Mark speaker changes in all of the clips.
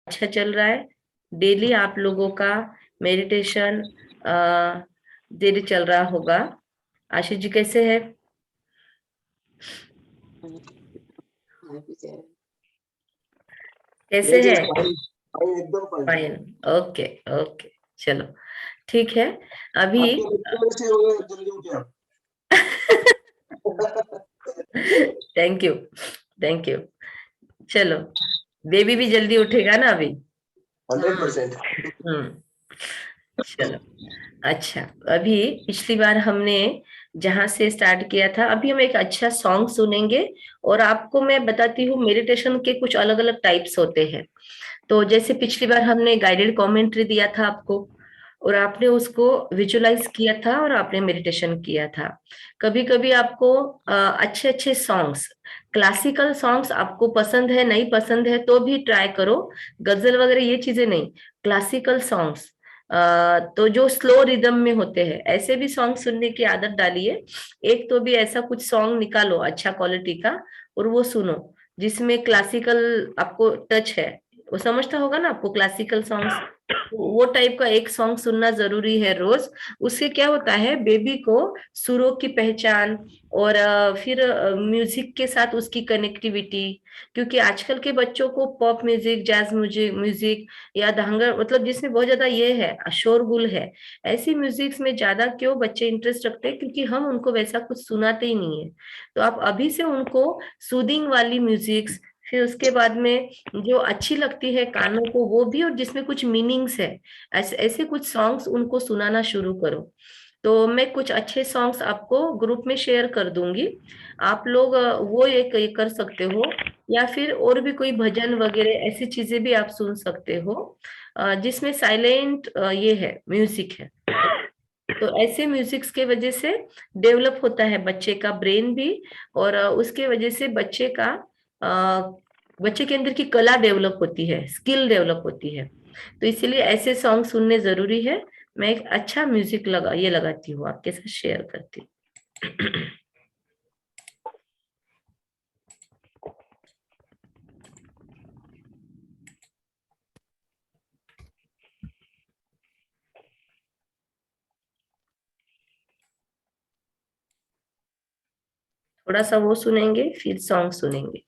Speaker 1: अच्छा चल रहा है? डेली आप लोगों का मेडिटेशन डेली चल रहा होगा। आशीष जी कैसे है? कैसे
Speaker 2: Yes,
Speaker 1: है?
Speaker 2: yes, fine, fine, एकदम fine.
Speaker 1: फाइन। ओके। ओके, चलो ठीक है। अभी
Speaker 2: आपके बच्चे कैसे हो गए जल्दी उठे आप?
Speaker 1: Thank you, thank you. चलो, बेबी भी जल्दी उठेगा ना अभी।
Speaker 2: 100%.
Speaker 1: हम्म। चलो, अच्छा। अभी पिछली बार हमने जहां से स्टार्ट किया था, अभी हम एक अच्छा सॉन्ग सुनेंगे। और आपको मैं बताती हूँ, मेडिटेशन के कुछ अलग अलग टाइप्स होते हैं। तो जैसे पिछली बार हमने गाइडेड कमेंट्री दिया था आपको, और आपने उसको विजुलाइज किया था और आपने मेडिटेशन किया था। कभी कभी आपको अच्छे अच्छे सॉन्ग्स, क्लासिकल सॉन्ग्स आपको पसंद है, नहीं पसंद है तो भी ट्राई करो। गजल वगैरह ये चीजें नहीं, क्लासिकल सॉन्ग्स, तो जो स्लो रिदम में होते हैं ऐसे भी सॉन्ग सुनने की आदत डालिए। एक तो भी ऐसा कुछ सॉन्ग निकालो अच्छा क्वालिटी का, और वो सुनो जिसमें क्लासिकल आपको टच है। वो समझता होगा ना आपको क्लासिकल सॉन्ग्स, वो टाइप का एक सॉन्ग सुनना जरूरी है रोज। उससे क्या होता है, बेबी को सुरों की पहचान, और फिर म्यूजिक के साथ उसकी कनेक्टिविटी। क्योंकि आजकल के बच्चों को pop music, jazz music music या दंगर, मतलब जिसमें बहुत ज्यादा ये है, शोरगुल है, ऐसी म्यूजिक में ज्यादा क्यों बच्चे इंटरेस्ट रखते हैं? क्योंकि हम उनको वैसा कुछ सुनाते ही नहीं है। तो आप अभी से उनको सूदिंग वाली म्यूजिक, फिर उसके बाद में जो अच्छी लगती है कानों को वो भी, और जिसमें कुछ मीनिंग्स है, ऐसे ऐसे कुछ सॉन्ग्स उनको सुनाना शुरू करो। तो मैं कुछ अच्छे सॉन्ग्स आपको ग्रुप में शेयर कर दूंगी। आप लोग वो ये कर सकते हो, या फिर और भी कोई भजन वगैरह ऐसी चीजें भी आप सुन सकते हो, जिसमें साइलेंट ये है, म्यूजिक है। तो ऐसे म्यूजिक्स के वजह से डेवलप होता है बच्चे का ब्रेन भी, और उसके वजह से बच्चे के अंदर की कला डेवलप होती है, स्किल डेवलप होती है। तो इसीलिए ऐसे सॉन्ग सुनने जरूरी है। मैं एक अच्छा म्यूजिक लगाती हूँ, आपके साथ शेयर करती हूँ। थोड़ा सा वो सुनेंगे, फिर सॉन्ग सुनेंगे।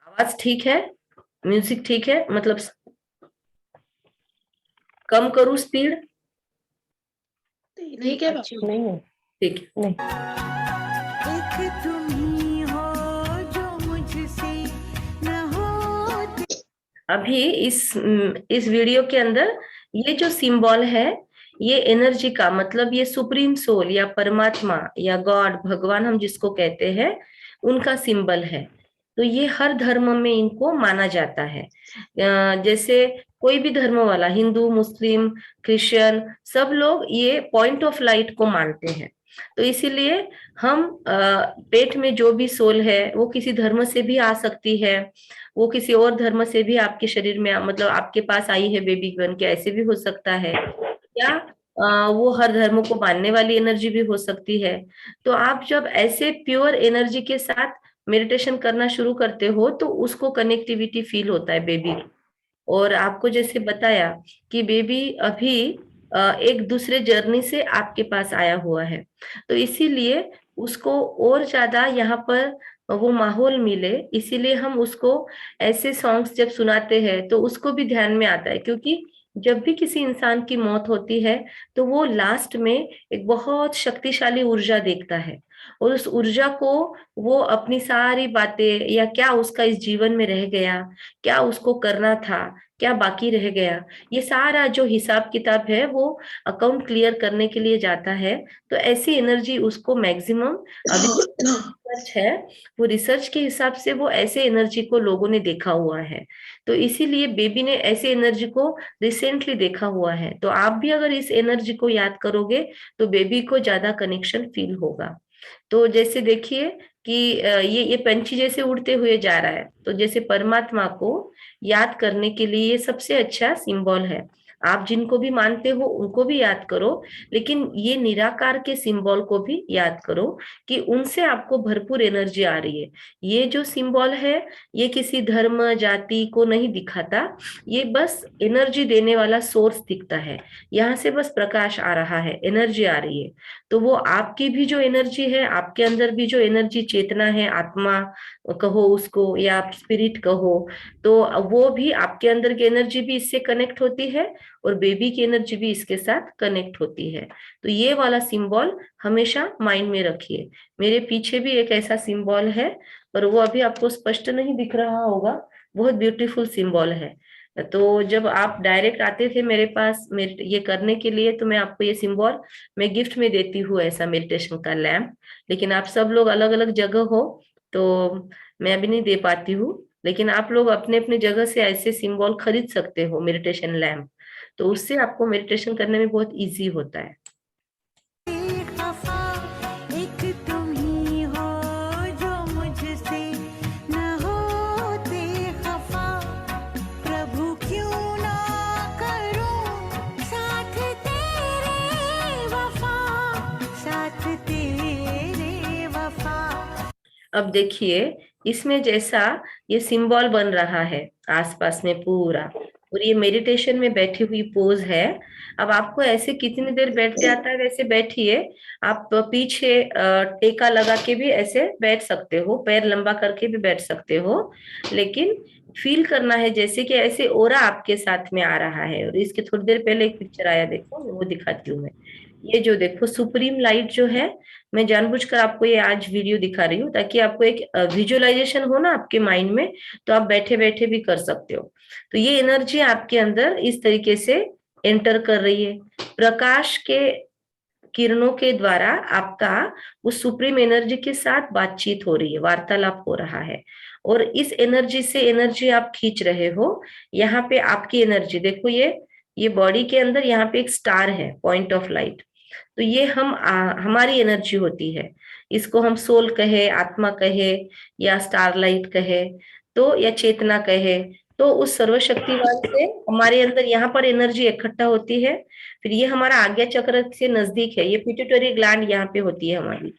Speaker 1: आवाज ठीक है? म्यूजिक ठीक है? मतलब कम करूँ स्पीड?
Speaker 3: ठीक है बाबू।
Speaker 1: नहीं है, ठीक है। नहीं,
Speaker 4: एक तुम ही हो जो मुझसे न होते।
Speaker 1: अभी इस वीडियो के अंदर ये जो सिंबल है, ये एनर्जी का मतलब, ये सुप्रीम सोल या परमात्मा या गॉड, भगवान हम जिसको कहते हैं, उनका सिंबल है। तो ये हर धर्म में इनको माना जाता है। जैसे कोई भी धर्म वाला, हिंदू, मुस्लिम, क्रिश्चियन, सब लोग ये पॉइंट ऑफ लाइट को मानते हैं। तो इसीलिए हम पेट में जो भी सोल है वो किसी धर्म से भी आ सकती है, वो किसी और धर्म से भी आपके शरीर में मतलब आपके पास आई है बेबी बन के, ऐसे भी हो सकता है। या वो हर धर्म को मानने वाली एनर्जी भी हो सकती है। तो आप जब ऐसे प्योर एनर्जी के साथ मेडिटेशन करना शुरू करते हो तो उसको कनेक्टिविटी फील होता है बेबी। और आपको जैसे बताया कि बेबी अभी एक दूसरे जर्नी से आपके पास आया हुआ है, तो इसीलिए उसको और ज्यादा यहाँ पर वो माहौल मिले, इसीलिए हम उसको ऐसे सॉन्ग्स जब सुनाते हैं तो उसको भी ध्यान में आता है। क्योंकि जब भी किसी इंसान की मौत होती है तो वो लास्ट में एक बहुत शक्तिशाली ऊर्जा देखता है, और उस ऊर्जा को वो अपनी सारी बातें, या क्या उसका इस जीवन में रह गया, क्या उसको करना था, क्या बाकी रह गया, ये सारा जो हिसाब किताब है वो अकाउंट क्लियर करने के लिए जाता है। तो ऐसी एनर्जी उसको मैक्सिमम, अभी रिसर्च है, वो रिसर्च के हिसाब से वो ऐसे एनर्जी को लोगों ने देखा हुआ है। तो इसीलिए बेबी ने ऐसे एनर्जी को रिसेंटली देखा हुआ है। तो आप भी अगर इस एनर्जी को याद करोगे तो बेबी को ज्यादा कनेक्शन फील होगा। तो जैसे देखिए कि ये पंछी जैसे उड़ते हुए जा रहा है, तो जैसे परमात्मा को याद करने के लिए ये सबसे अच्छा सिंबल है। आप जिनको भी मानते हो उनको भी याद करो, लेकिन ये निराकार के सिंबल को भी याद करो कि उनसे आपको भरपूर एनर्जी आ रही है। ये जो सिंबल है ये किसी धर्म जाति को नहीं दिखाता, ये बस एनर्जी देने वाला सोर्स दिखता है। यहाँ से बस प्रकाश आ रहा है, एनर्जी आ रही है। तो वो आपकी भी जो एनर्जी है, आपके अंदर भी जो एनर्जी, चेतना है, आत्मा कहो उसको या आप स्पिरिट कहो, तो वो भी आपके अंदर की एनर्जी भी इससे कनेक्ट होती है और बेबी की एनर्जी भी इसके साथ कनेक्ट होती है। तो ये वाला सिंबल हमेशा माइंड में रखिए। मेरे पीछे भी एक ऐसा सिंबल है, पर वो अभी आपको स्पष्ट नहीं दिख रहा होगा, बहुत ब्यूटीफुल सिंबल है। तो जब आप डायरेक्ट आते थे मेरे पास ये करने के लिए, तो मैं आपको ये सिंबल मैं गिफ्ट में देती हूँ, ऐसा मेडिटेशन का लैम्प। लेकिन आप सब लोग अलग अलग जगह हो, तो मैं अभी नहीं दे पाती हूँ। लेकिन आप लोग अपने अपने जगह से ऐसे सिंबल खरीद सकते हो, मेडिटेशन लैम्प। तो उससे आपको मेडिटेशन करने में बहुत इजी होता है।
Speaker 4: खफा एक तुम ही हो जो मुझसे न होते खफा, प्रभु क्यों ना करूं साथ तेरे वफा, साथ तेरे वफा।
Speaker 1: अब देखिए इसमें जैसा ये सिंबल बन रहा है आसपास में पूरा, और ये मेडिटेशन में बैठी हुई पोज है। अब आपको ऐसे कितनी देर बैठ जाता है वैसे बैठिए। आप पीछे टेका लगा के भी ऐसे बैठ सकते हो, पैर लंबा करके भी बैठ सकते हो, लेकिन फील करना है जैसे कि ऐसे ओरा आपके साथ में आ रहा है। और इसके थोड़ी देर पहले एक पिक्चर आया, देखो वो दिखाती हूँ मैं। ये जो देखो सुप्रीम लाइट जो है, मैं जानबूझकर आपको ये आज वीडियो दिखा रही हूँ ताकि आपको एक विजुअलाइजेशन हो ना आपके माइंड में, तो आप बैठे बैठे भी कर सकते हो। तो ये एनर्जी आपके अंदर इस तरीके से एंटर कर रही है, प्रकाश के किरणों के द्वारा आपका उस सुप्रीम एनर्जी के साथ बातचीत हो रही है, वार्तालाप हो रहा है। और इस एनर्जी से एनर्जी आप खींच रहे हो। यहाँ पे आपकी एनर्जी देखो, ये बॉडी के अंदर यहाँ पे एक स्टार है, पॉइंट ऑफ लाइट। तो ये हमारी एनर्जी होती है। इसको हम सोल कहे, आत्मा कहे, या स्टारलाइट कहे, तो या चेतना कहे। तो उस सर्वशक्तिवान से हमारे अंदर यहाँ पर एनर्जी इकट्ठा होती है। फिर ये हमारा आज्ञा चक्र से नजदीक है, ये पिट्यूटरी ग्लैंड यहाँ पे होती है हमारी,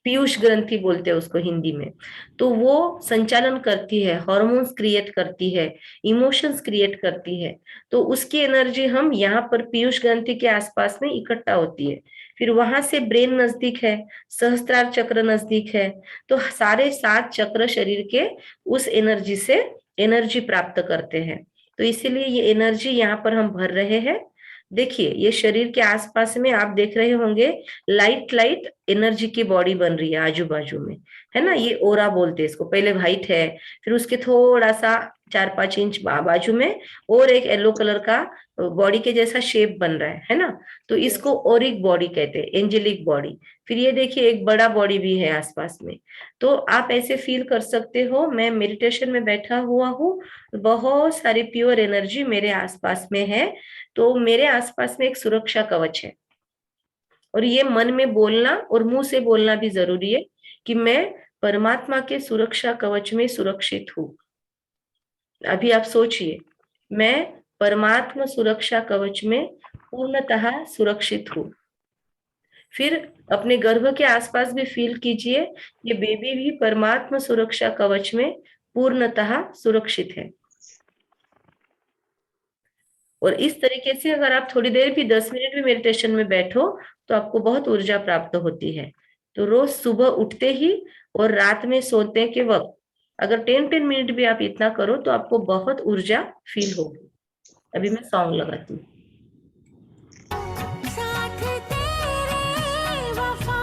Speaker 1: पीयूष ग्रंथि बोलते हैं उसको हिंदी में। तो वो संचालन करती है, हॉर्मोन्स क्रिएट करती है, इमोशंस क्रिएट करती है। तो उसकी एनर्जी हम यहाँ पर पीयूष ग्रंथि के आसपास में इकट्ठा होती है। फिर वहां से ब्रेन नजदीक है, सहस्त्रार चक्र नजदीक है। तो सारे 7 चक्र शरीर के उस एनर्जी से एनर्जी प्राप्त करते हैं। तो इसीलिए ये एनर्जी यहाँ पर हम भर रहे हैं। देखिए ये शरीर के आसपास में आप देख रहे होंगे लाइट लाइट एनर्जी की बॉडी बन रही है आजू बाजू में, है ना। ये ओरा बोलते हैं इसको। पहले व्हाइट है, फिर उसके थोड़ा सा 4-5 इंच बाजू में और एक येलो कलर का बॉडी के जैसा शेप बन रहा है ना। तो इसको ओरिक बॉडी कहते हैं, एंजेलिक बॉडी। फिर ये देखिए एक बड़ा बॉडी भी है आसपास में। तो आप ऐसे फील कर सकते हो, मैं मेडिटेशन में बैठा हुआ हूँ, बहुत सारी प्योर एनर्जी मेरे आसपास में है। तो मेरे आसपास में एक सुरक्षा कवच है। और ये मन में बोलना और मुंह से बोलना भी जरूरी है कि मैं परमात्मा के सुरक्षा कवच में सुरक्षित हूँ। अभी आप सोचिए, मैं परमात्मा सुरक्षा कवच में पूर्णतः सुरक्षित हूँ। फिर अपने गर्भ के आसपास भी फील कीजिए, ये बेबी भी परमात्मा सुरक्षा कवच में पूर्णतः सुरक्षित है। और इस तरीके से अगर आप थोड़ी देर भी 10 मिनट भी मेडिटेशन में बैठो तो आपको बहुत ऊर्जा प्राप्त होती है। तो रोज सुबह उठते ही और रात में सोते के वक्त अगर 10-10 मिनट भी आप इतना करो तो आपको बहुत ऊर्जा फील होगी। अभी मैं सॉन्ग लगाती हूँ।
Speaker 4: साथ तेरे वफा,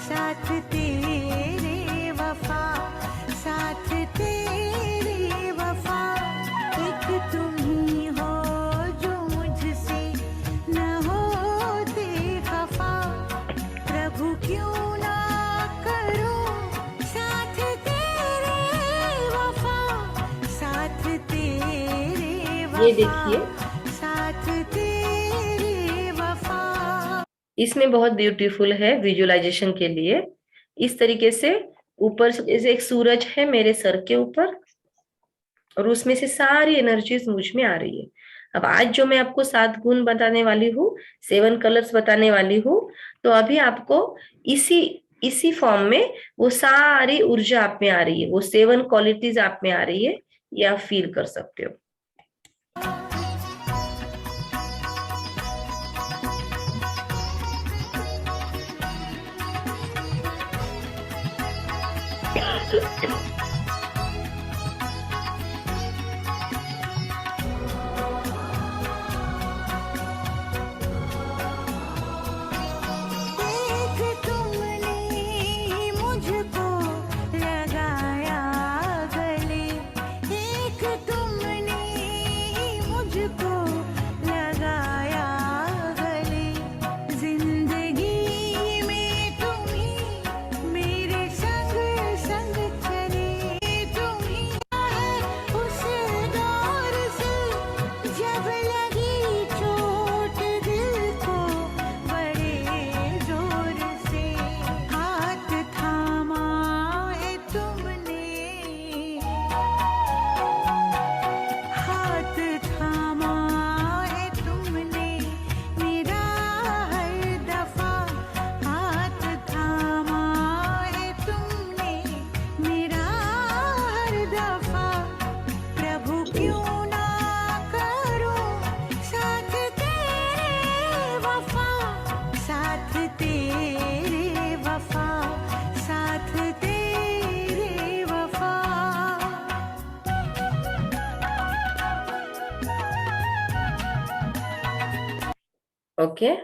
Speaker 4: साथ तेरे वफा, साथ तेरे वफा, एक तुम ही हो जो मुझसे न होते खफा, प्रभु क्यों ना करूं साथ तेरे वफा, साथ तेरे वफा।
Speaker 1: ये देखिए इसमें बहुत ब्यूटीफुल है विजुअलाइजेशन के लिए। इस तरीके से ऊपर से एक सूरज है मेरे सर के ऊपर और उसमें से सारी एनर्जीज मुझ में आ रही है। अब आज जो मैं आपको 7 गुण बताने वाली हूँ, 7 कलर्स बताने वाली हूँ, तो अभी आपको इसी इसी फॉर्म में वो सारी ऊर्जा आप में आ रही है, वो 7 क्वालिटीज आप में आ रही है, ये आप फील कर सकते हो।
Speaker 4: एक तुमने मुझको लगाया गले, एक तुमने मुझको लगाया गले, जिंदगी में तुम्ही मेरे संग संग चले, तुम्ही है उस दौर से जब लगी चोट दिल को बड़े जोर से, हाथ थामा है तुमने, हाथ थामा है तुमने मेरा हर दफा, हाथ थामा है तुमने मेरा हर दफा, प्रभु क्यों ना करूं साथ तेरे वफा, साथ तेरे वफा, साथ तेरे वफा।
Speaker 1: ओके,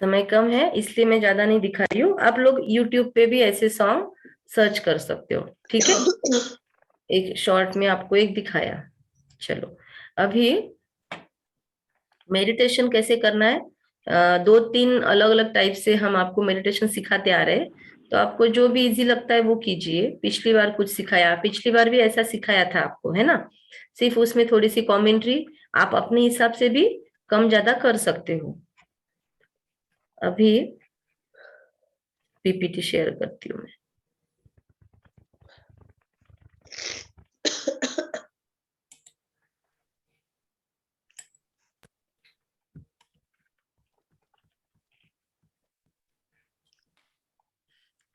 Speaker 1: समय कम है इसलिए मैं ज्यादा नहीं दिखा रही हूँ, आप लोग YouTube पे भी ऐसे सॉन्ग सर्च कर सकते हो, ठीक है। एक शॉर्ट में आपको एक दिखाया। चलो, अभी मेडिटेशन कैसे करना है, 2-3 अलग अलग टाइप से हम आपको मेडिटेशन सिखाते आ रहे हैं, तो आपको जो भी इजी लगता है वो कीजिए। पिछली बार कुछ सिखाया, पिछली बार भी ऐसा सिखाया था आपको, है ना, सिर्फ उसमें थोड़ी सी कमेंट्री आप अपने हिसाब से भी कम ज्यादा कर सकते हो। अभी पीपीटी शेयर करती हूँ मैं।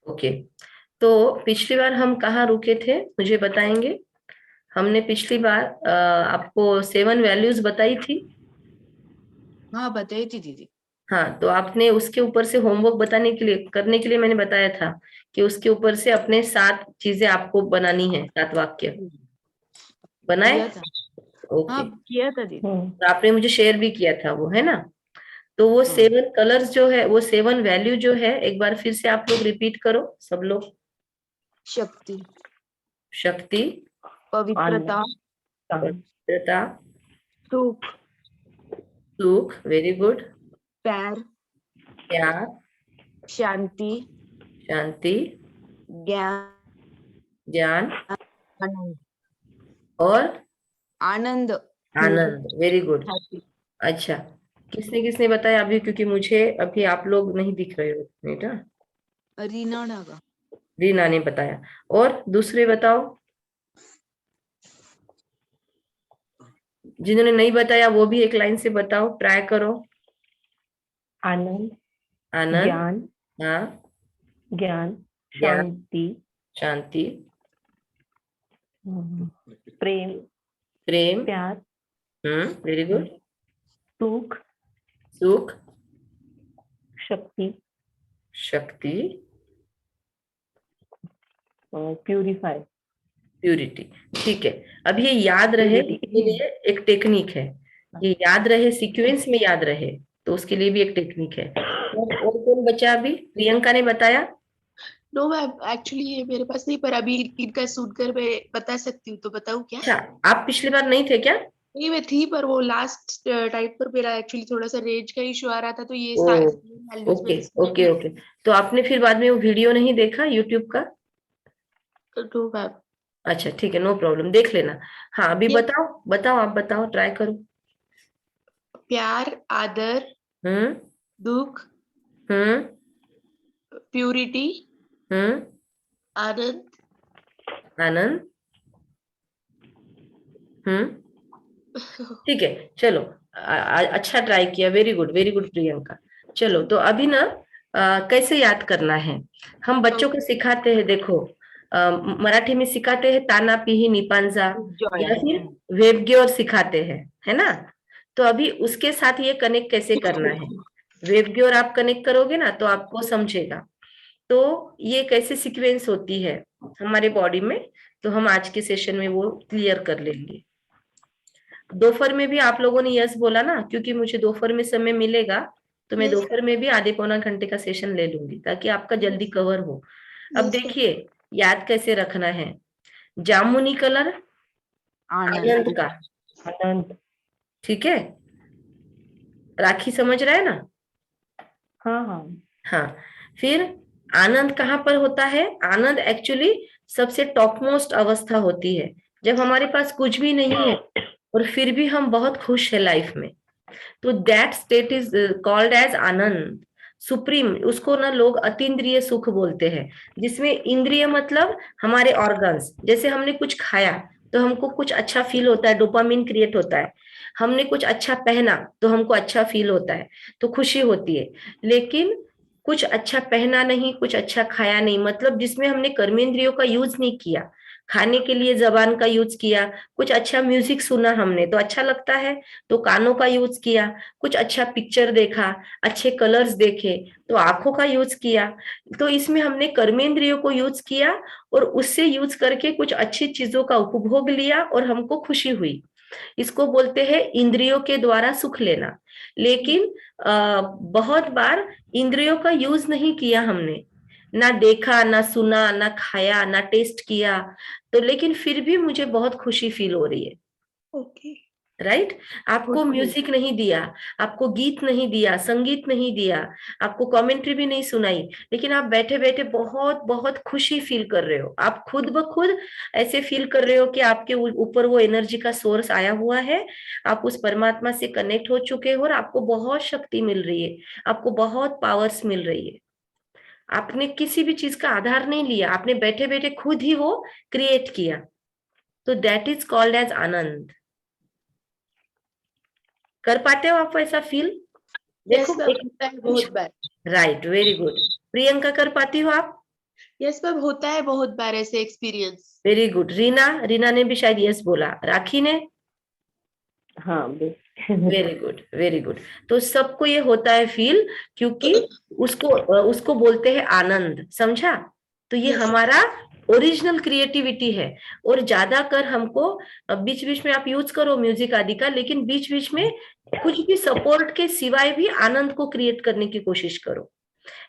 Speaker 1: ओके, तो पिछली बार हम कहाँ रुके थे मुझे बताएंगे। हमने पिछली बार आपको 7 वैल्यूज बताई थी।
Speaker 3: हाँ बताई थी दीदी।
Speaker 1: हाँ, तो आपने उसके ऊपर से होमवर्क बताने के लिए करने के लिए मैंने बताया था कि उसके ऊपर से अपने 7 चीजें आपको बनानी है, 7 वाक्य बनाए।
Speaker 3: किया था,
Speaker 1: ओके,
Speaker 3: हाँ किया था दीदी।
Speaker 1: तो आपने मुझे शेयर भी किया था वो, है ना। तो वो
Speaker 3: हाँ।
Speaker 1: 7 कलर्स जो है, वो 7 वैल्यू जो है, एक बार फिर से आप लोग रिपीट करो सब लोग।
Speaker 3: शक्ति,
Speaker 1: शक्ति,
Speaker 3: पवित्रता,
Speaker 1: पवित्रता,
Speaker 3: सुख,
Speaker 1: सुख, वेरी गुड,
Speaker 3: प्यार,
Speaker 1: प्यार,
Speaker 3: शांति,
Speaker 1: शांति,
Speaker 3: ज्ञान,
Speaker 1: ज्ञान,
Speaker 3: आनंद,
Speaker 1: और
Speaker 3: आनंद,
Speaker 1: आनंद, वेरी गुड।
Speaker 3: हैप्पी।
Speaker 1: अच्छा, किसने किसने बताया अभी, क्योंकि मुझे अभी आप लोग नहीं दिख रहे हो बेटा।
Speaker 3: रीना डागा,
Speaker 1: रीना ने बताया, और दूसरे बताओ, जिन्होंने नहीं बताया वो भी एक लाइन से बताओ, ट्राई करो।
Speaker 5: आनंद,
Speaker 1: आनंद,
Speaker 5: ज्ञान,
Speaker 1: हाँ,
Speaker 5: ज्ञान,
Speaker 1: ज्ञान,
Speaker 5: शांति,
Speaker 1: शांति,
Speaker 5: प्रेम,
Speaker 1: प्रेम,
Speaker 5: प्यार,
Speaker 1: वेरी गुड,
Speaker 5: सुख,
Speaker 1: सुख,
Speaker 5: शक्ति,
Speaker 1: शक्ति,
Speaker 5: प्यूरिफाई,
Speaker 1: प्यूरिटी। ठीक है, अब ये याद रहे, इसके लिए एक टेक्निक है, ये याद रहे, सीक्वेंस में याद रहे, तो उसके लिए भी एक टेक्निक है। और कौन बचा अभी, प्रियंका ने बताया।
Speaker 6: नो मैम, एक्चुअली ये मेरे पास नहीं, पर अभी इनका सुनकर मैं बता सकती हूँ, तो बताऊँ क्या?
Speaker 1: अच्छा, आप पिछली बार नहीं थे क्या?
Speaker 6: नहीं, मैं थी, पर वो लास्ट टाइम पर मेरा एक्चुअली थोड़ा सा रेंज का इशू आ रहा था, तो ये values
Speaker 1: ओके
Speaker 6: मेरे से
Speaker 1: ओके ओके, तो आपने फिर बाद में वो वीडियो नहीं देखा यूट्यूब का?
Speaker 6: No ma'am.
Speaker 1: अच्छा ठीक है, नो प्रॉब्लम, देख लेना। हाँ, अभी बताओ बताओ, आप बताओ, ट्राई करो।
Speaker 6: प्यार, आदर,
Speaker 1: हम्म,
Speaker 6: दुख,
Speaker 1: हम्म,
Speaker 6: प्यूरिटी,
Speaker 1: हम्म,
Speaker 6: आनंद,
Speaker 1: आनंद, हम्म, ठीक है, चलो अच्छा ट्राई किया, वेरी गुड प्रियंका। चलो तो अभी ना कैसे याद करना है, हम बच्चों को सिखाते हैं, देखो मराठी में सिखाते हैं ताना पीही निपांजा, या फिर वेबग्योर सिखाते हैं, है ना। तो अभी उसके साथ ये कनेक्ट कैसे करना है, वेबग्योर आप कनेक्ट करोगे ना तो आपको समझेगा। तो ये कैसे सीक्वेंस होती है हमारे बॉडी में, तो हम आज के सेशन में वो क्लियर कर लेंगे। दोपहर में भी आप लोगों ने यस बोला ना, क्योंकि मुझे दोपहर में समय मिलेगा तो मैं
Speaker 6: Yes,
Speaker 1: दोपहर में भी आधे पौना घंटे का सेशन ले लूंगी ताकि आपका जल्दी कवर हो। अब
Speaker 6: Yes, sir.
Speaker 1: देखिए याद कैसे रखना है, जामुनी कलर
Speaker 3: आनंद
Speaker 1: आनंद का,
Speaker 5: आनंद।
Speaker 1: ठीक है, राखी समझ रहा है ना।
Speaker 5: हाँ हाँ।
Speaker 1: हाँ, फिर आनंद कहाँ पर होता है, आनंद एक्चुअली सबसे टॉप मोस्ट अवस्था होती है जब हमारे पास कुछ भी नहीं है और फिर भी हम बहुत खुश है लाइफ में, तो that state is called as anand supreme. उसको ना लोग अतीन्द्रिय सुख बोलते हैं, जिसमें इंद्रिय मतलब हमारे ऑर्गन्स, जैसे हमने कुछ खाया तो हमको कुछ अच्छा फील होता है, डोपामिन क्रिएट होता है, हमने कुछ अच्छा पहना तो हमको अच्छा फील होता है, तो खुशी होती है। लेकिन कुछ अच्छा पहना नहीं, कुछ अच्छा खाया नहीं, मतलब जिसमें हमने कर्मेंद्रियों का यूज नहीं किया, खाने के लिए जबान का यूज किया, कुछ अच्छा म्यूजिक सुना हमने तो अच्छा लगता है तो कानों का यूज किया, कुछ अच्छा पिक्चर देखा, अच्छे कलर्स देखे तो आंखों का यूज किया, तो इसमें हमने कर्मेंद्रियों को यूज किया और उससे यूज करके कुछ अच्छी चीजों का उपभोग लिया और हमको खुशी हुई। इसको बोलते हैं इंद्रियों के द्वारा सुख लेना। लेकिन बहुत बार इंद्रियों का यूज नहीं किया हमने, ना देखा, ना सुना, ना खाया, ना टेस्ट किया, तो लेकिन फिर भी मुझे बहुत खुशी फील हो रही है,
Speaker 6: Okay.
Speaker 1: राइट। आपको म्यूजिक नहीं दिया, आपको गीत नहीं दिया, संगीत नहीं दिया, आपको कमेंट्री भी नहीं सुनाई, लेकिन आप बैठे बैठे बहुत बहुत खुशी फील कर रहे हो, आप खुद ब खुद ऐसे फील कर रहे हो कि आपके ऊपर वो एनर्जी का सोर्स आया हुआ है, आप उस परमात्मा से कनेक्ट हो चुके हो और आपको बहुत शक्ति मिल रही है, आपको बहुत पावर्स मिल रही है। आपने किसी भी चीज का आधार नहीं लिया, आपने बैठे बैठे खुद ही वो क्रिएट किया, तो दैट इज कॉल्ड एज आनंद। कर पाते हो आप ऐसा फील?
Speaker 6: Yes,
Speaker 1: देखो
Speaker 6: sir. होता है बहुत बार.
Speaker 1: Right, very good. प्रियंका कर पाती हो आप?
Speaker 6: Yes, sir. होता है बहुत बार ऐसे experience.
Speaker 1: Very good. Reena, Reena ने भी शायद यस बोला, राखी ने?
Speaker 5: हाँ
Speaker 1: वेरी गुड वेरी गुड। तो सबको ये होता है फील, क्योंकि उसको बोलते हैं आनंद, समझा। तो ये
Speaker 6: Yes.
Speaker 1: हमारा ओरिजिनल क्रिएटिविटी है। और ज्यादा कर हमको बीच बीच में आप यूज करो म्यूजिक आदि का, लेकिन बीच बीच में कुछ भी सपोर्ट के सिवाय भी आनंद को क्रिएट करने की कोशिश करो।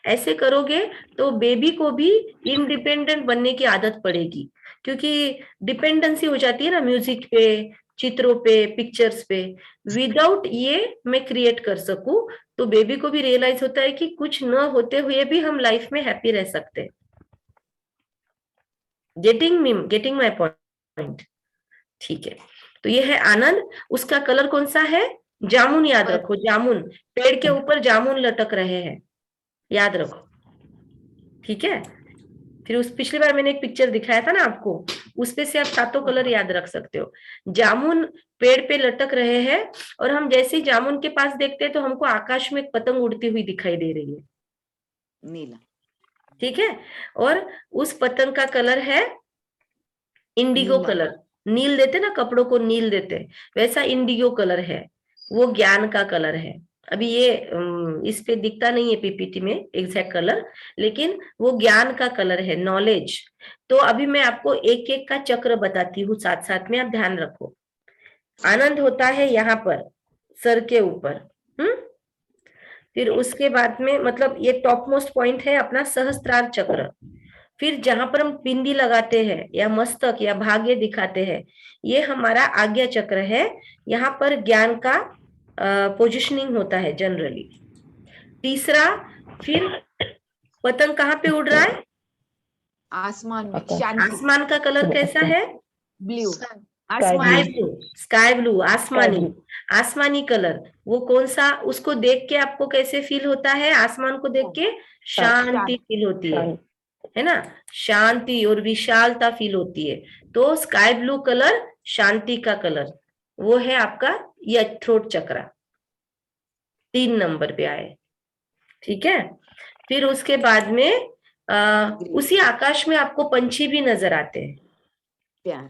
Speaker 1: ऐसे करोगे तो बेबी को भी इंडिपेंडेंट बनने की आदत पड़ेगी, क्योंकि डिपेंडेंसी हो जाती है ना म्यूजिक पे, चित्रों पे, पिक्चर्स पे। विदाउट ये मैं क्रिएट कर सकूं तो बेबी को भी रियलाइज होता है कि कुछ न होते हुए भी हम लाइफ में हैप्पी रह सकते हैं। Getting my point? ठीक है, तो ये है आनंद। उसका कलर कौन सा है? जामुन, याद रखो, जामुन। पेड़ के ऊपर जामुन लटक रहे हैं, याद रखो, ठीक है। फिर उस पिछली बार मैंने एक पिक्चर दिखाया था ना आपको, उसपे से आप सातों कलर याद रख सकते हो। जामुन पेड़ पे लटक रहे हैं और हम जैसे ही जामुन के पास देखते हैं तो हमको आकाश में एक पतंग उड़ती हुई दिखाई दे रही है,
Speaker 3: नीला।
Speaker 1: ठीक है। और उस पतंग का कलर है इंडिगो
Speaker 3: नीला।
Speaker 1: कलर। नील देते ना, कपड़ों को नील देते, वैसा इंडिगो कलर है, वो ज्ञान का कलर है। अभी ये इस पे दिखता नहीं है पीपीटी में एग्जैक्ट कलर, लेकिन वो ज्ञान का कलर है, नॉलेज। तो अभी मैं आपको एक एक का चक्र बताती हूँ साथ साथ में, आप ध्यान रखो। आनंद होता है यहाँ पर सर के ऊपर, फिर उसके बाद में मतलब ये टॉप मोस्ट पॉइंट है अपना सहस्त्रार चक्र। फिर जहां पर हम बिंदी लगाते हैं या मस्तक या भाग्य दिखाते हैं, ये हमारा आज्ञा चक्र है। यहाँ पर ज्ञान का पोजिशनिंग होता है जनरली। तीसरा, फिर पतंग कहाँ पे उड़ रहा है?
Speaker 3: आसमान में।
Speaker 5: आकाश।
Speaker 3: शांति।
Speaker 1: आसमान का कलर कैसा है?
Speaker 3: ब्लू।
Speaker 1: स्काई
Speaker 3: आसमान।
Speaker 1: ब्लू, स्काई ब्लू, आसमानी।
Speaker 5: Sky blue.
Speaker 1: आसमानी कलर वो कौन सा? उसको देख के आपको कैसे फील होता है? आसमान को देख के शांति फील होती है ना, शांति और विशालता फील होती है। तो स्काई ब्लू कलर शांति का कलर, वो है आपका ये थ्रोट चक्रा, 3 नंबर पे आए, ठीक है। फिर उसके बाद में उसी आकाश में आपको पंछी भी नजर आते हैं,
Speaker 3: प्यार,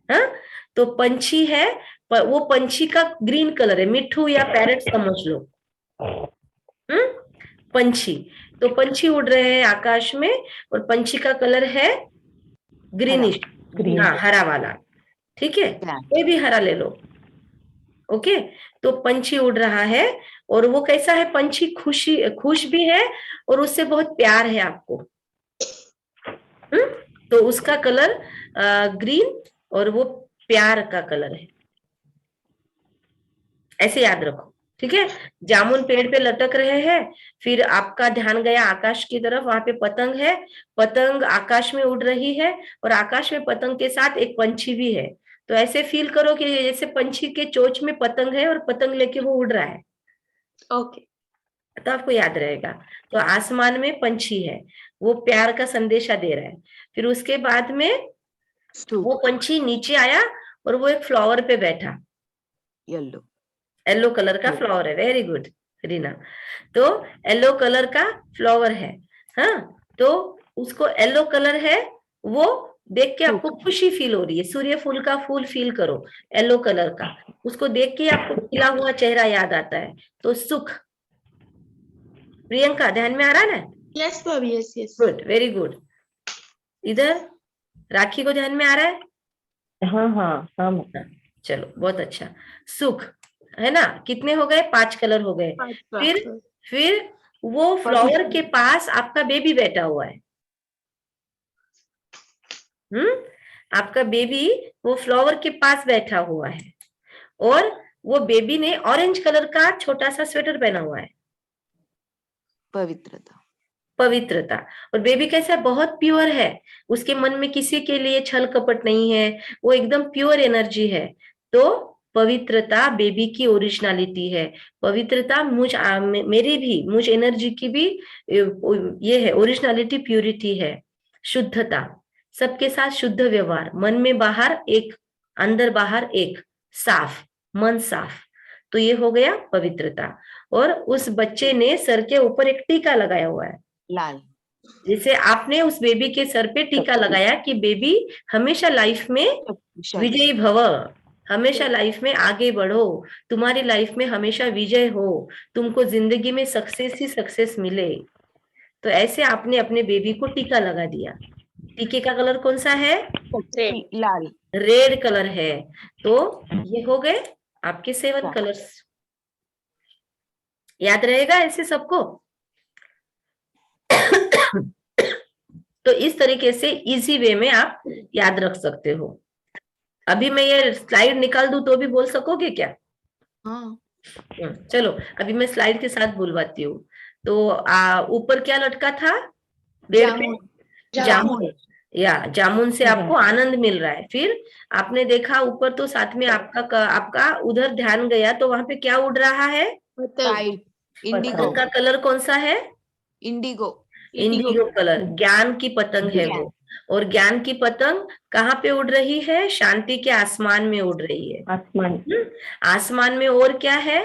Speaker 1: हाँ। तो पंछी है, वो पंछी का ग्रीन कलर है, मिट्ठू या पैरट समझ लो, पंछी। तो पंछी उड़ रहे हैं आकाश में और पंछी का कलर है ग्रीनिश,
Speaker 5: ग्रीन।
Speaker 1: हाँ हरा वाला, ठीक है,
Speaker 3: प्यार,
Speaker 1: कोई भी हरा ले लो, ओके। तो पंछी उड़ रहा है और वो कैसा है, पंछी खुश भी है और उससे बहुत प्यार है आपको, तो उसका कलर ग्रीन और वो प्यार का कलर है, ऐसे याद रखो, ठीक है। जामुन पेड़ पे लटक रहे हैं, फिर आपका ध्यान गया आकाश की तरफ, वहां पे पतंग है, पतंग आकाश में उड़ रही है और आकाश में पतंग के साथ एक पंछी भी है। तो ऐसे फील करो कि जैसे पंछी के चोंच में पतंग है और पतंग लेके वो उड़ रहा है,
Speaker 6: ओके,
Speaker 1: तो आपको याद रहेगा। तो आसमान में पंछी है, वो प्यार का संदेशा दे रहा है। फिर उसके बाद में वो पंछी नीचे आया और वो एक फ्लावर पे बैठा,
Speaker 3: येलो,
Speaker 1: येलो कलर का फ्लावर है, वेरी गुड रीना। तो येलो कलर का फ्लावर है, हाँ। तो उसको येलो कलर है, वो देख के आपको खुशी फील हो रही है, सूर्य फूल का फूल फील करो, येलो कलर का, उसको देख के आपको खिला हुआ चेहरा याद आता है, तो सुख। प्रियंका ध्यान में आ रहा है ना?
Speaker 6: यस भाभी, yes yes,
Speaker 1: good, very good. इधर राखी को ध्यान में आ रहा है?
Speaker 5: हाँ हाँ हाँ,
Speaker 1: चलो बहुत अच्छा। सुख है ना, कितने हो गए? 5 कलर हो गए। फिर वो फ्लावर के पास आपका बेबी बैठा हुआ है, आपका बेबी वो फ्लावर के पास बैठा हुआ है और वो बेबी ने ऑरेंज कलर का छोटा सा स्वेटर पहना हुआ है,
Speaker 3: पवित्रता,
Speaker 1: पवित्रता। और बेबी कैसा, बहुत प्योर है, उसके मन में किसी के लिए छल कपट नहीं है, वो एकदम प्योर एनर्जी है। तो पवित्रता बेबी की ओरिजिनलिटी है, पवित्रता मेरी भी, मुझ एनर्जी की भी ये है, ओरिजिनलिटी प्यूरिटी है, शुद्धता, सबके साथ शुद्ध व्यवहार, मन में बाहर एक, अंदर बाहर एक, साफ मन, साफ। तो ये हो गया पवित्रता। और उस बच्चे ने सर के ऊपर एक टीका लगाया हुआ है,
Speaker 3: लाल,
Speaker 1: जैसे आपने उस बेबी के सर पे टीका लगाया कि बेबी हमेशा लाइफ में विजयी भव, हमेशा लाइफ में आगे बढ़ो, तुम्हारी लाइफ में हमेशा विजय हो, तुमको जिंदगी में सक्सेस ही सक्सेस मिले। तो ऐसे आपने अपने बेबी को टीका लगा दिया। टीके का कलर कौन सा है?
Speaker 3: लाल,
Speaker 1: रेड कलर है। तो ये हो गए आपके 7 कलर्स। याद रहेगा ऐसे सबको? तो इस तरीके से इजी वे में आप याद रख सकते हो। अभी मैं ये स्लाइड निकाल दूं तो भी बोल सकोगे क्या?
Speaker 3: हाँ,
Speaker 1: चलो अभी मैं स्लाइड के साथ बुलवाती हूँ। तो ऊपर क्या लटका था? पेड़ पे जामुन, या जामुन से आपको आनंद मिल रहा है। फिर आपने देखा ऊपर, तो साथ में आपका उधर ध्यान गया, तो वहां पे क्या उड़ रहा है?
Speaker 3: वाइट, इंडिगो,
Speaker 1: पतंग का कलर कौन सा है?
Speaker 3: इंडिगो,
Speaker 1: इंडिगो कलर, ज्ञान की पतंग है वो। और ज्ञान की पतंग कहाँ पे उड़ रही है? शांति के आसमान में उड़ रही है,
Speaker 5: आसमान,
Speaker 1: आसमान में। और क्या है?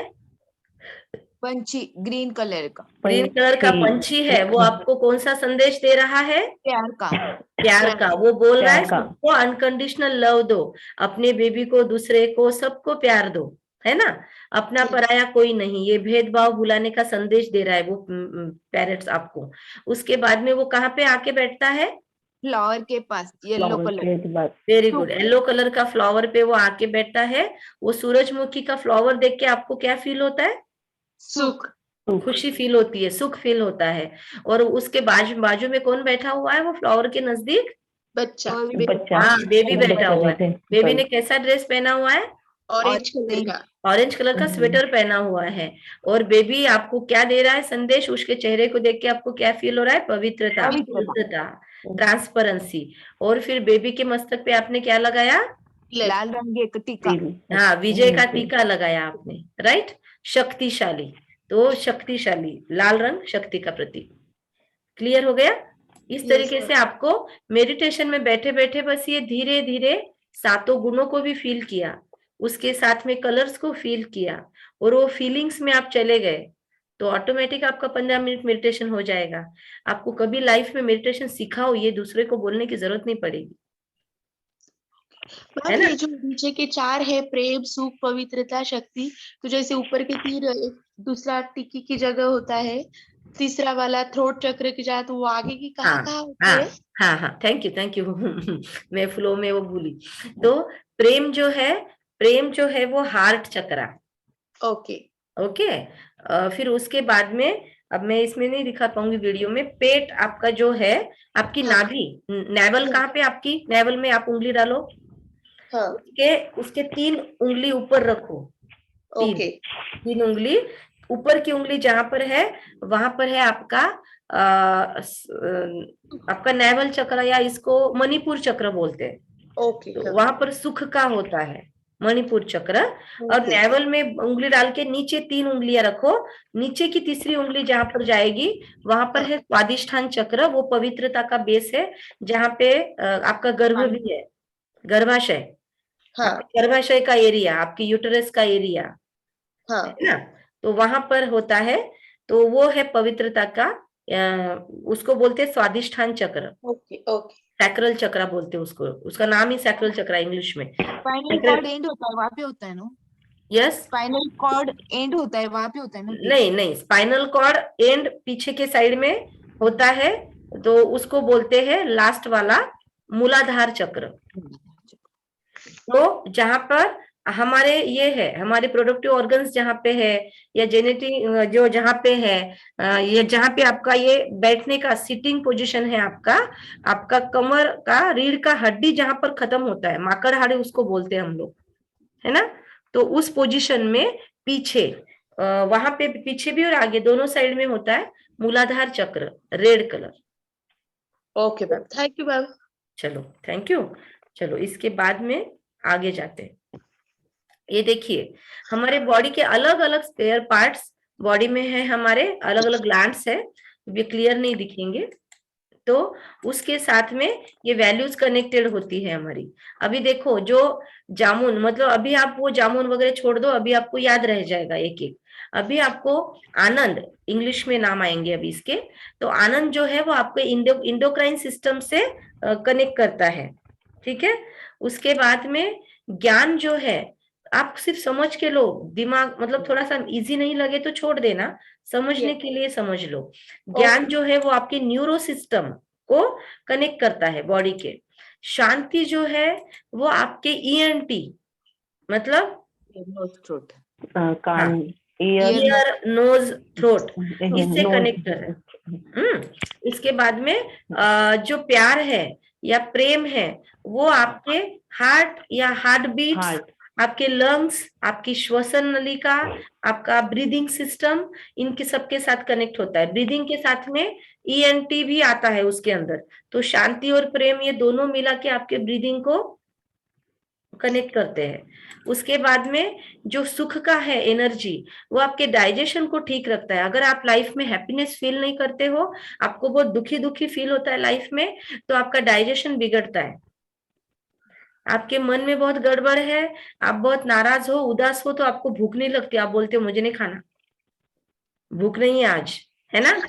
Speaker 3: पंछी, ग्रीन कलर का,
Speaker 1: ग्रीन कलर का पंछी है। वो आपको कौन सा संदेश दे रहा है?
Speaker 3: प्यार का,
Speaker 1: प्यार का। वो बोल रहा है
Speaker 5: प्यार का।
Speaker 1: सबको अनकंडीशनल लव दो, अपने बेबी को, दूसरे को, सबको प्यार दो, है ना, अपना पराया कोई नहीं। ये भेदभाव भुलाने का संदेश दे रहा है वो पेरेंट्स आपको। उसके बाद में वो कहाँ पे आके बैठता है?
Speaker 3: फ्लावर के पास, yellow colour,
Speaker 1: very good, yellow colour का फ्लावर पे वो आके बैठा है। वो सूरजमुखी का फ्लावर देख के आपको क्या फील होता है?
Speaker 6: सुख,
Speaker 1: खुशी फील होती है, सुख फील होता है। और उसके बाजू में कौन बैठा हुआ है? वो फ्लावर के नजदीक
Speaker 6: बच्चा,
Speaker 5: बच्चा,
Speaker 1: हाँ, बेबी बैठा हुआ है। बेबी ने कैसा ड्रेस पहना हुआ है?
Speaker 6: ऑरेंज कलर का,
Speaker 1: ऑरेंज कलर का स्वेटर पहना हुआ है। और बेबी आपको क्या दे रहा है संदेश? उसके चेहरे को देख के आपको क्या फील हो रहा है? पवित्रता, शुद्धता, ट्रांसपेरेंसी। और फिर बेबी के मस्तक पे आपने क्या लगाया?
Speaker 3: लाल रंग एक टीका,
Speaker 1: हाँ, विजय का टीका लगाया आपने, राइट। शक्तिशाली, तो शक्तिशाली, लाल रंग शक्ति का प्रतीक। क्लियर हो गया? इस तरीके से आपको मेडिटेशन में बैठे बैठे बस ये धीरे धीरे 7 गुणों को भी फील किया, उसके साथ में कलर्स को फील किया और वो फीलिंग्स में आप चले गए, तो ऑटोमेटिक आपका 15 मिनट मेडिटेशन हो जाएगा। आपको कभी लाइफ में मेडिटेशन सिखाओ ये दूसरे को बोलने की जरूरत नहीं पड़ेगी, है
Speaker 6: मैम
Speaker 1: ना?
Speaker 6: ये जो नीचे के 4 है, प्रेम, सुख, पवित्रता, शक्ति, तो जैसे ऊपर के 3 दूसरा टिक्की की जगह होता है, तीसरा वाला थ्रोट चक्र की जगह, तो वो आगे की
Speaker 1: हाँ
Speaker 6: कहाँ होती
Speaker 1: हाँ
Speaker 6: है?
Speaker 1: हाँ, थैंक यू मैं फ्लो में वो भूली। तो प्रेम जो है वो हार्ट चक्रा।
Speaker 6: ओके
Speaker 1: ओके, फिर उसके बाद में, अब मैं इसमें नहीं दिखा पाऊंगी वीडियो में, पेट आपका जो है, आपकी
Speaker 6: हाँ।
Speaker 1: नाभि, नेवल कहाँ पे, आपकी नेवल में आप उंगली डालो,
Speaker 6: हाँ
Speaker 1: उसके 3 उंगली ऊपर रखो,
Speaker 6: ओके
Speaker 1: 3 उंगली, ऊपर की उंगली जहां पर है वहां पर है आपका आपका नेवल चक्र, या इसको मणिपुर चक्र बोलते हैं।
Speaker 6: ओके
Speaker 1: तो वहां पर सुख का होता है मणिपुर चक्र। और
Speaker 6: ओके
Speaker 1: नेवल में उंगली डाल के नीचे 3 उंगलियां रखो, नीचे की तीसरी उंगली जहां पर जाएगी वहां पर है स्वादिष्ठान चक्र, वो पवित्रता का बेस है, जहां पे आपका गर्भ भी है, गर्भाशय,
Speaker 6: हाँ
Speaker 1: आपके गर्भाशय का एरिया, आपकी यूटरस का एरिया,
Speaker 6: हाँ
Speaker 1: है ना? तो वहां पर होता है, तो वो है पवित्रता का, उसको बोलते हैं स्वादिष्ठान चक्र,
Speaker 6: ओके ओके
Speaker 1: सैक्रल चक्र बोलते हैं उसको, उसका नाम ही सैक्रल चक्र इंग्लिश में।
Speaker 3: स्पाइनल कॉर्ड एंड होता है वहां पे होता है ना?
Speaker 1: यस,
Speaker 3: स्पाइनल कॉर्ड एंड होता है वहां पे होता है ना?
Speaker 1: नहीं, स्पाइनल कॉर्ड एंड पीछे के साइड में होता है, तो उसको बोलते हैं लास्ट वाला मूलाधार चक्र। तो जहां पर हमारे ये है, हमारे प्रोडक्टिव ऑर्गन्स जहां पे है, या जेनेटिक जो जहां पे है, ये जहां पे आपका ये बैठने का सिटिंग पोजीशन है, आपका कमर का रीढ़ का हड्डी जहां पर खत्म होता है, माकड़ हाड़े उसको बोलते हैं हम लोग, है ना? तो उस पोजीशन में पीछे, वहां पे पीछे भी और आगे दोनों साइड में होता है मूलाधार चक्र, red colour.
Speaker 6: Okay ma'am, thank you ma'am.
Speaker 1: चलो थैंक यू। चलो इसके बाद में आगे जाते हैं। ये देखिए हमारे बॉडी के अलग अलग स्पेयर पार्ट्स बॉडी में है, हमारे अलग अलग ग्लैंड्स है, ये क्लियर नहीं दिखेंगे, तो उसके साथ में ये वैल्यूज कनेक्टेड होती है हमारी। अभी देखो जो जामुन, मतलब अभी आप वो जामुन वगैरह छोड़ दो, अभी आपको याद रह जाएगा एक एक। अभी आपको आनंद, इंग्लिश में नाम आएंगे अभी इसके, तो आनंद जो है वो आपके इंडोक्राइन सिस्टम से कनेक्ट करता है, ठीक है? उसके बाद में ज्ञान जो है, आप सिर्फ समझ के लो, दिमाग मतलब थोड़ा सा इजी नहीं लगे तो छोड़ देना, समझने के लिए समझ लो। ज्ञान जो है वो आपके न्यूरो सिस्टम को कनेक्ट करता है बॉडी के। शांति जो है वो आपके ईएनटी, मतलब
Speaker 3: थ्रोट,
Speaker 5: कान,
Speaker 1: ईयर, नोज, थ्रोट, इससे कनेक्ट कर रहा है। इसके बाद में जो प्यार है या प्रेम है वो आपके हार्ट या हार्ट बीट्स, आपके लंग्स, आपकी श्वसन नलिका, आपका ब्रीदिंग सिस्टम, इनके सबके साथ कनेक्ट होता है। ब्रीदिंग के साथ में ईएनटी भी आता है उसके अंदर। तो शांति और प्रेम ये दोनों मिला के आपके ब्रीदिंग को कनेक्ट करते हैं। उसके बाद में जो सुख का है एनर्जी, वो आपके डाइजेशन को ठीक रखता है। अगर आप लाइफ में हैप्पीनेस फील नहीं करते हो, आपको बहुत दुखी दुखी फील होता है लाइफ में, तो आपका डाइजेशन बिगड़ता है। आपके मन में बहुत गड़बड़ है, आप बहुत नाराज हो, उदास हो, तो आपको भूख नहीं लगती, आप बोलते हो मुझे नहीं खाना, भूख नहीं है आज, है ना?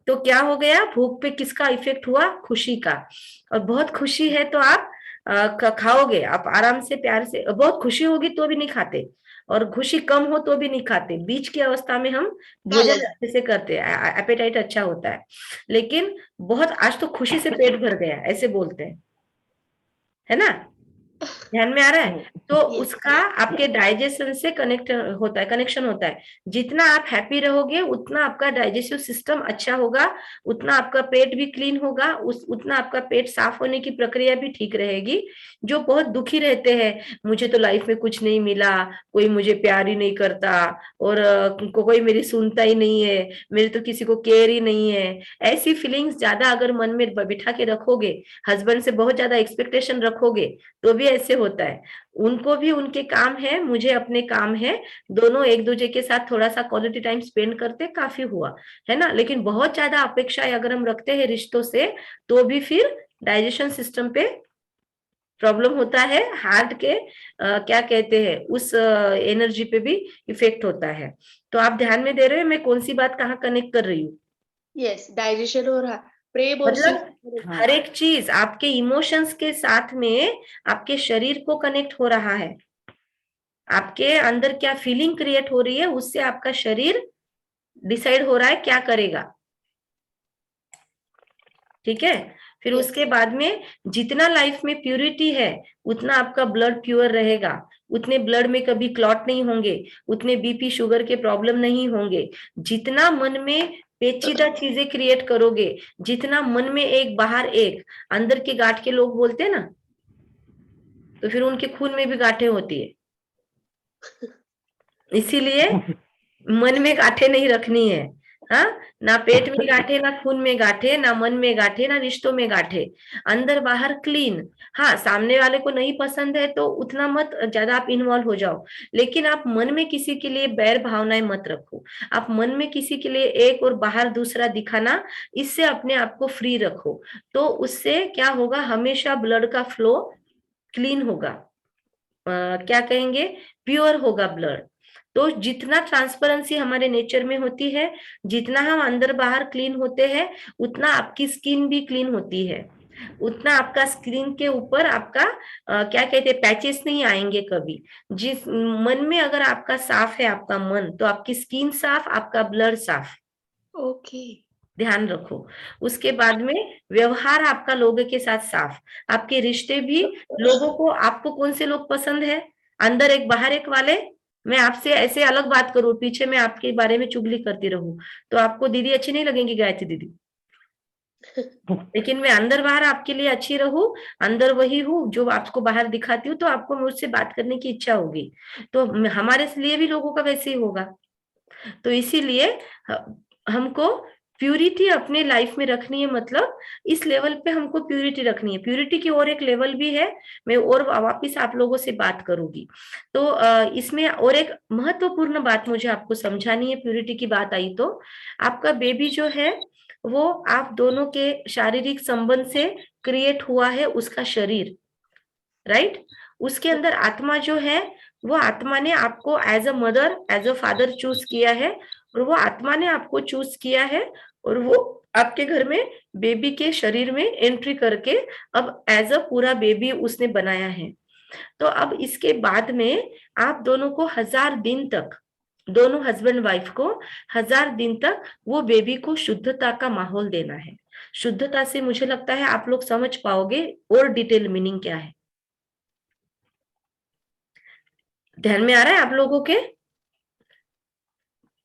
Speaker 1: तो क्या हो गया, भूख पे किसका इफेक्ट हुआ? खुशी का। और बहुत खुशी है तो आप खाओगे, आप आराम से प्यार से, बहुत खुशी होगी तो भी नहीं खाते, और खुशी कम हो तो भी नहीं खाते। बीच की अवस्था में हम भोजन अच्छे से करते हैं, एपेटाइट अच्छा होता है, लेकिन बहुत आज तो खुशी से पेट भर गया ऐसे बोलते हैं, है ना? ध्यान में आ रहा है? तो उसका आपके डाइजेशन से कनेक्शन होता है। जितना आप हैप्पी रहोगे उतना आपका डाइजेस्टिव सिस्टम अच्छा होगा, उतना आपका पेट भी क्लीन होगा, उतना आपका पेट साफ होने की प्रक्रिया भी ठीक रहेगी। जो बहुत दुखी रहते हैं, मुझे तो लाइफ में कुछ नहीं मिला, कोई मुझे प्यार ही नहीं करता, और कोई मेरी सुनता ही नहीं है, मेरे तो किसी को केयर ही नहीं है, ऐसी फीलिंग्स ज्यादा अगर मन में बिठा के रखोगे, हस्बैंड से बहुत ज्यादा एक्सपेक्टेशन रखोगे, तो भी ऐसे होता है। उनको भी उनके काम है, मुझे अपने काम है, दोनों एक दूसरे के साथ थोड़ा सा क्वालिटी टाइम स्पेंड करते, काफी हुआ, है ना? लेकिन बहुत ज्यादा अपेक्षाएं अगर हम रखते हैं रिश्तों से, तो भी फिर डाइजेशन सिस्टम पे प्रॉब्लम होता है, हार्ट के क्या कहते हैं उस एनर्जी पे भी इफेक्ट होता है। तो आप ध्यान में दे रहे हैं मैं कौन सी बात कहाँ कनेक्ट कर रही हूँ?
Speaker 6: यस, डाइजेशन हो रहा, प्रे
Speaker 1: मतलब हर एक चीज आपके इमोशंस के साथ में आपके शरीर को कनेक्ट हो रहा है। आपके अंदर क्या फीलिंग क्रिएट हो रही है उससे आपका शरीर डिसाइड हो रहा है क्या करेगा। ठीक है, फिर
Speaker 6: Yes.
Speaker 1: उसके बाद में जितना लाइफ में प्यूरिटी है उतना आपका ब्लड प्योर रहेगा, उतने ब्लड में कभी क्लॉट नहीं होंगे, उतने बीपी शुगर के प्रॉब्लम नहीं होंगे। जितना मन में पेचीदा चीजें क्रिएट करोगे, जितना मन में एक बाहर एक, अंदर के गांठ के लोग बोलते हैं ना, तो फिर उनके खून में भी गांठें होती है। इसीलिए मन में गांठें नहीं रखनी है। हाँ, ना पेट में गांठे, ना खून में गांठे, ना मन में गांठे, ना रिश्तों में गांठे, अंदर बाहर क्लीन। हाँ, सामने वाले को नहीं पसंद है तो उतना मत ज्यादा आप इन्वॉल्व हो जाओ, लेकिन आप मन में किसी के लिए बैर भावनाएं मत रखो। आप मन में किसी के लिए एक और बाहर दूसरा दिखाना, इससे अपने आप को फ्री रखो। तो उससे क्या होगा, हमेशा ब्लड का फ्लो क्लीन होगा, क्या कहेंगे, प्योर होगा ब्लड। तो जितना ट्रांसपेरेंसी हमारे नेचर में होती है, जितना हम अंदर बाहर क्लीन होते हैं, उतना आपकी स्किन भी क्लीन होती है, उतना आपका स्किन के ऊपर आपका क्या कहते हैं पैचेस नहीं आएंगे कभी। जिस मन में अगर आपका साफ है आपका मन, तो आपकी स्किन साफ, आपका ब्लड साफ।
Speaker 6: ओके,
Speaker 1: ध्यान रखो। उसके बाद में व्यवहार आपका लोगों के साथ साफ, आपके रिश्ते भी लोगों को, आपको कौन से लोग पसंद है, अंदर एक बाहर एक वाले। मैं आपसे ऐसे अलग बात करूं, पीछे मैं आपके बारे में चुगली करती रहूं, तो आपको दीदी अच्छी नहीं लगेंगी गायत्री दीदी। लेकिन मैं अंदर बाहर आपके लिए अच्छी रहूं, अंदर वही हूँ जो आपको बाहर दिखाती हूँ, तो आपको मुझसे बात करने की इच्छा होगी। तो हमारे लिए भी लोगों का वैसे ही होगा। तो इसीलिए हमको प्यूरिटी अपने लाइफ में रखनी है, मतलब इस लेवल पे हमको प्यूरिटी रखनी है। प्यूरिटी की और एक लेवल भी है, मैं और वापिस आप लोगों से बात करूंगी। तो इसमें और एक महत्वपूर्ण बात मुझे आपको समझानी है। प्यूरिटी की बात आई तो आपका बेबी जो है वो आप दोनों के शारीरिक संबंध से क्रिएट हुआ है, उसका शरीर, राइट। उसके अंदर आत्मा जो है, वो आत्मा ने आपको as a mother as a father choose किया है, और वो आत्मा ने आपको चूज किया है, और वो आपके घर में बेबी के शरीर में एंट्री करके अब एज अ पूरा बेबी उसने बनाया है। तो अब इसके बाद में आप दोनों को 1000 दिन तक, दोनों हस्बैंड वाइफ को 1000 दिन तक वो बेबी को शुद्धता का माहौल देना है। शुद्धता से मुझे लगता है आप लोग समझ पाओगे और डिटेल मीनिंग क्या है। ध्यान में आ रहा है आप लोगों के?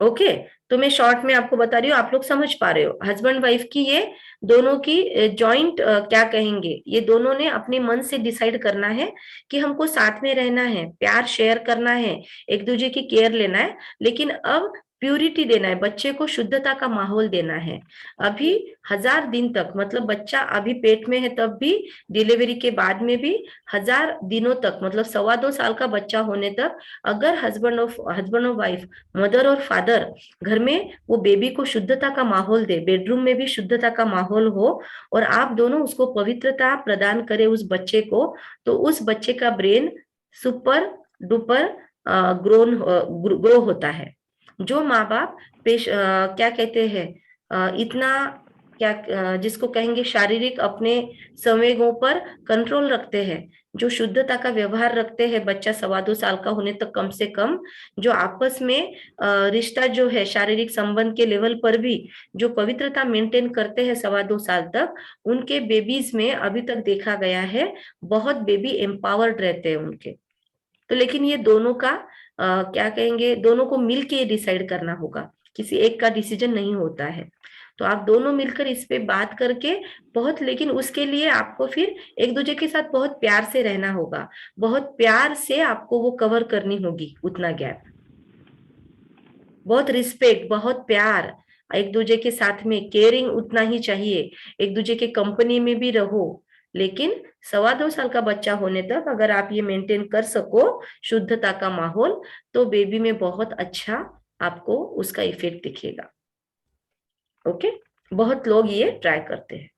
Speaker 1: ओके, तो मैं शॉर्ट में आपको बता रही हूँ, आप लोग समझ पा रहे हो। हस्बैंड वाइफ की ये दोनों की जॉइंट क्या कहेंगे, ये दोनों ने अपने मन से डिसाइड करना है कि हमको साथ में रहना है, प्यार शेयर करना है, एक दूसरे की केयर लेना है, लेकिन अब प्यूरिटी देना है, बच्चे को शुद्धता का माहौल देना है। अभी 1000 दिन तक, मतलब बच्चा अभी पेट में है तब भी, डिलीवरी के बाद में भी 1000 दिनों तक, मतलब 2.25 साल का बच्चा होने तक, अगर हस्बैंड और वाइफ, मदर और फादर घर में वो बेबी को शुद्धता का माहौल दे, बेडरूम में भी शुद्धता का माहौल हो, और आप दोनों उसको पवित्रता प्रदान करें उस बच्चे को, तो उस बच्चे का ब्रेन सुपर डुपर ग्रो होता है। जो माँ बाप क्या कहते हैं, इतना क्या जिसको कहेंगे शारीरिक अपने संवेगों पर कंट्रोल रखते हैं, जो शुद्धता का व्यवहार रखते हैं, बच्चा 2.25 साल का होने तक कम से कम, जो आपस में रिश्ता जो है शारीरिक संबंध के लेवल पर भी जो पवित्रता मेंटेन करते हैं 2.25 साल तक, उनके बेबीज में अभी तक देखा गया है बहुत बेबी एम्पावर्ड रहते हैं उनके। तो लेकिन ये दोनों का क्या कहेंगे, दोनों को मिलके डिसाइड करना होगा, किसी एक का डिसीजन नहीं होता है। तो आप दोनों मिलकर इस पे बात करके बहुत, लेकिन उसके लिए आपको फिर एक दूसरे के साथ बहुत प्यार से रहना होगा, बहुत प्यार से आपको वो कवर करनी होगी उतना गैप, बहुत रिस्पेक्ट, बहुत प्यार, एक दूसरे के साथ में केयरिंग उतना ही चाहिए। एक दूसरे के कंपनी में भी रहो, लेकिन 2.25 साल का बच्चा होने तक अगर आप ये मेंटेन कर सको शुद्धता का माहौल, तो बेबी में बहुत अच्छा आपको उसका इफेक्ट दिखेगा। ओके, बहुत लोग ये ट्राई करते हैं।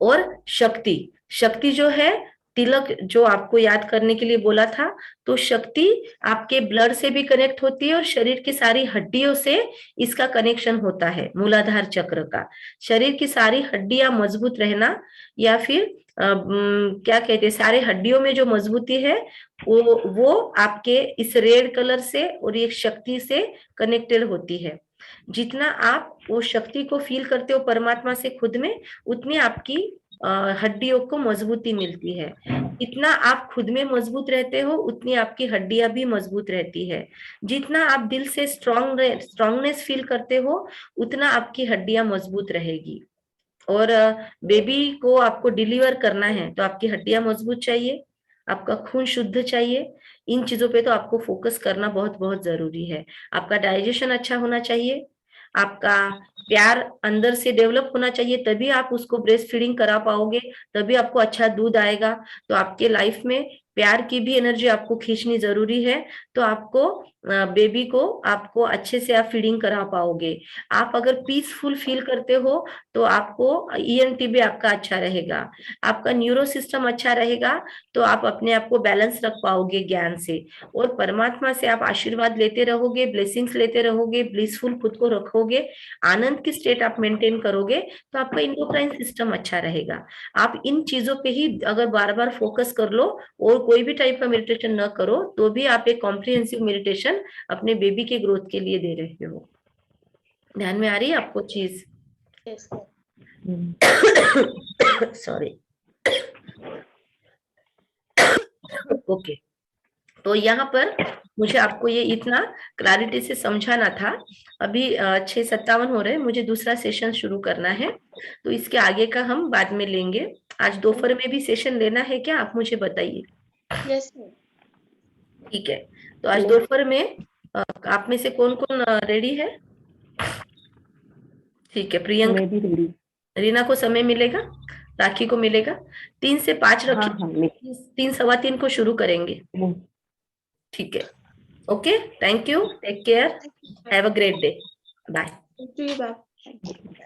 Speaker 1: और शक्ति जो है तिलक जो आपको याद करने के लिए बोला था, तो शक्ति आपके ब्लड से भी कनेक्ट होती है और शरीर की सारी हड्डियों से इसका कनेक्शन होता है, मूलाधार चक्र का। शरीर की सारी हड्डियां मजबूत रहना या फिर क्या कहते हैं, सारे हड्डियों में जो मजबूती है वो आपके इस रेड कलर से और ये शक्ति से कनेक्टेड होती है। जितना आप वो शक्ति को फील करते हो परमात्मा से खुद में, उतनी आपकी हड्डियों को मजबूती मिलती है। जितना आप खुद में मजबूत रहते हो, उतनी आपकी हड्डियां भी मजबूत रहती है। जितना आप दिल से स्ट्रांगनेस फील करते हो, उतना आपकी हड्डियां मजबूत रहेगी। और बेबी को आपको डिलीवर करना है तो आपकी हड्डियां मजबूत चाहिए, आपका खून शुद्ध चाहिए। इन चीजों पे तो आपको फोकस करना बहुत बहुत जरूरी है। आपका डाइजेशन अच्छा होना चाहिए, आपका प्यार अंदर से डेवलप होना चाहिए, तभी आप उसको ब्रेस्ट फीडिंग करा पाओगे, तभी आपको अच्छा दूध आएगा। तो आपके लाइफ में प्यार की भी एनर्जी आपको खींचनी जरूरी है, तो आपको बेबी को आपको अच्छे से आप फीडिंग करा पाओगे। आप अगर पीसफुल फील करते हो तो आपको ईएनटी भी आपका अच्छा रहेगा, आपका न्यूरो सिस्टम अच्छा रहेगा, तो आप अपने आप को बैलेंस रख पाओगे ज्ञान से। और परमात्मा से आप आशीर्वाद लेते रहोगे, ब्लेसिंग्स लेते रहोगे, ब्लिसफुल खुद को रखोगे, आनंद की स्टेट आप मेंटेन करोगे, तो आपका इंडोक्राइन सिस्टम अच्छा रहेगा। आप इन चीजों पे ही अगर बार बार फोकस कर लो और कोई भी टाइप का मेडिटेशन न करो, तो भी आप एक कॉम्प्रिहेंसिव मेडिटेशन अपने बेबी के ग्रोथ के लिए दे रहे हो। ध्यान में आ रही है आपको चीज?
Speaker 6: Yes,
Speaker 1: sorry. ओके, तो यहाँ पर मुझे आपको ये इतना क्लैरिटी से समझाना था। अभी 6:57 हो रहे हैं, मुझे दूसरा सेशन शुरू करना है, तो इसके आगे का हम बाद में लेंगे। आज दोपहर में भी सेशन लेना है क्या, आप मुझे बताइए।
Speaker 6: yes, ma'am.
Speaker 1: ठीक है, तो आज दोपहर में आप में से कौन कौन रेडी है? ठीक है, प्रियंका,
Speaker 5: मैं भी रेडी।
Speaker 1: रीना को समय मिलेगा, राखी को मिलेगा। 3 से 5
Speaker 5: हाँ
Speaker 1: रखिए,
Speaker 5: हाँ
Speaker 1: 3 सवा 3 को शुरू करेंगे। ठीक है, okay, thank you, take care, have a great day, bye.
Speaker 6: Thank you, ma'am. Thank you.